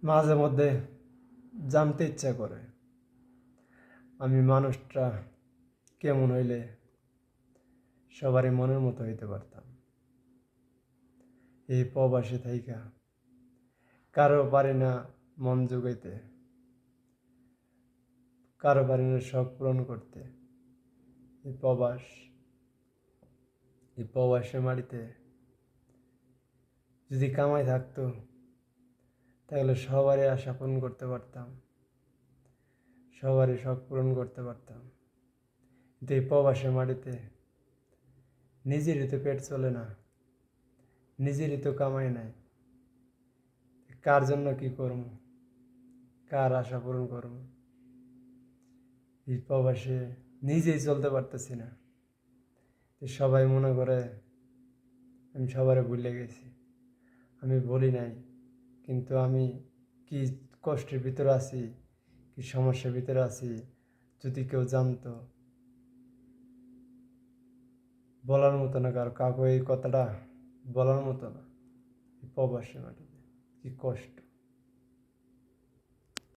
মাঝে মধ্যে জানতে ইচ্ছা করে আমি মানুষটা কেমন হইলে সবারই মনের মতো হইতে পারতাম। এই প্রবাসে থাইকা কারো পারি না মন জোগাইতে, কারো পারি না শখ পূরণ করতে। এই প্রবাসের মাটিতে যদি কামাই থাকতো তাহলে সবারই আশা পূরণ করতে পারতাম, সবারই শখ পূরণ করতে পারতাম। কিন্তু এই প্রবাসের মাটিতে নিজেরই তো পেট চলে না, নিজেরই তো কামাই নাই। কার জন্য কি করব, কার আশা পূরণ করব? এই প্রবাসে নিজেই চলতে পারতেছি না। সবাই মনে করে আমি সবারে ভুলে গেছি। আমি বলি নাই, কিন্তু আমি কি কষ্টের ভিতরে আছি, কি সমস্যার ভিতরে আছি যদি কেউ জানতো। বলার মতো না, কাউকে এই কথাটা বলার মতো না। এই প্রবাসী মাটিতে কি কষ্ট।